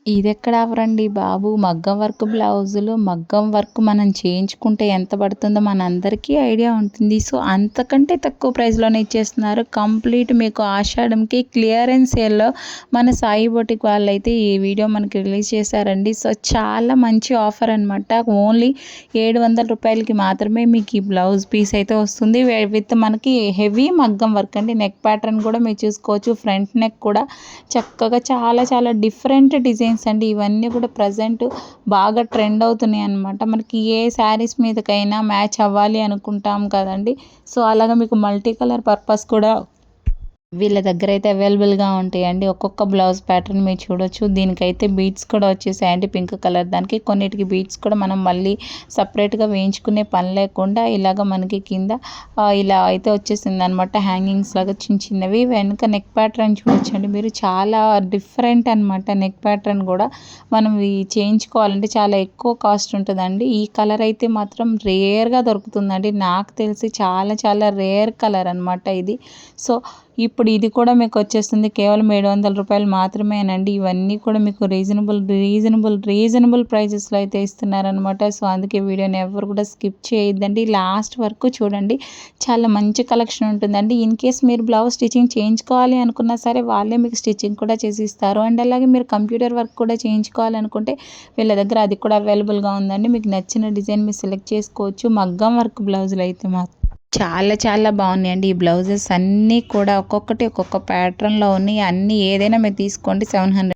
ఇదెక్కడ ఆఫరండి బాబు! మగ్గం వర్క్ బ్లౌజులు, మగ్గం వర్క్ మనం చేయించుకుంటే ఎంత పడుతుందో మనందరికీ ఐడియా ఉంటుంది. సో, అంతకంటే తక్కువ ప్రైస్‌లోనే ఇచ్చేస్తున్నారు. కంప్లీట్ మీకు ఆషాఢంకి క్లియరెన్స్ సేల్‌లో మన సాయి బొటిక్ వాళ్ళైతే ఈ వీడియో మనకి రిలీజ్ చేశారండి. సో, చాలా మంచి ఆఫర్ అనమాట. ఓన్లీ రూ. 700కి మాత్రమే మీకు ఈ బ్లౌజ్ పీస్ అయితే వస్తుంది. విత్ మనకి హెవీ మగ్గం వర్క్ అండి. నెక్ ప్యాటర్న్ కూడా మీరు చూసుకోవచ్చు. ఫ్రంట్ నెక్ కూడా చక్కగా చాలా చాలా డిఫరెంట్ డిజైన్స్ అండి. ఇవన్నీ కూడా ప్రజెంట్ బాగా ట్రెండ్ అవుతున్నాయి అనమాట. మనకి ఏ శారీస్ మీదకైనా మ్యాచ్ అవ్వాలి అనుకుంటాం కదండి. సో, అలాగా మీకు మల్టీ కలర్ పర్పస్ కూడా వీళ్ళ దగ్గర అయితే అవైలబుల్గా ఉంటాయండి. ఒక్కొక్క బ్లౌజ్ ప్యాటర్న్ మీరు చూడొచ్చు. దీనికైతే బీడ్స్ కూడా వచ్చేసాయండి పింక్ కలర్. దానికి కొన్నిటికి బీడ్స్ కూడా మనం మళ్ళీ సపరేట్గా వేయించుకునే పని లేకుండా ఇలాగ మనకి కింద ఇలా అయితే వచ్చేసింది అనమాట. హ్యాంగింగ్స్ లాగా చిన్న చిన్నవి. వెనుక నెక్ ప్యాటర్న్ చూడొచ్చండి మీరు. చాలా డిఫరెంట్ అనమాట. నెక్ ప్యాటర్న్ కూడా మనం చేయించుకోవాలంటే చాలా ఎక్కువ కాస్ట్ ఉంటుందండి. ఈ కలర్ అయితే మాత్రం రేర్గా దొరుకుతుందండి. నాకు తెలిసి చాలా చాలా రేర్ కలర్ అనమాట ఇది. సో, ఇప్పుడు ఇది కూడా మీకు వచ్చేస్తుంది కేవలం రూ. 700 మాత్రమేనండి. ఇవన్నీ కూడా మీకు రీజనబుల్ ప్రైజెస్లో అయితే ఇస్తున్నారనమాట. సో, అందుకే వీడియోని ఎవరు కూడా స్కిప్ చేయొద్దండి. లాస్ట్ వరకు చూడండి. చాలా మంచి కలెక్షన్ ఉంటుందండి. ఇన్ కేస్ మీరు బ్లౌజ్ స్టిచ్చింగ్ చేయించుకోవాలి అనుకున్నా సరే వాళ్ళే మీకు స్టిచ్చింగ్ కూడా చేసి ఇస్తారు. అండ్ అలాగే మీరు కంప్యూటర్ వర్క్ కూడా చేయించుకోవాలనుకుంటే వీళ్ళ దగ్గర అది కూడా అవైలబుల్గా ఉందండి. మీకు నచ్చిన డిజైన్ మీరు సెలెక్ట్ చేసుకోవచ్చు. మగ్గం వర్క్ బ్లౌజులు అయితే మాత్రం చాలా చాలా బాగున్నాయండి. ఈ బ్లౌజెస్ అన్నీ కూడా ఒక్కొక్కటి ఒక్కొక్క ప్యాటర్న్‌లో ఉన్నాయి. అన్నీ ఏదైనా మీరు తీసుకోండి 700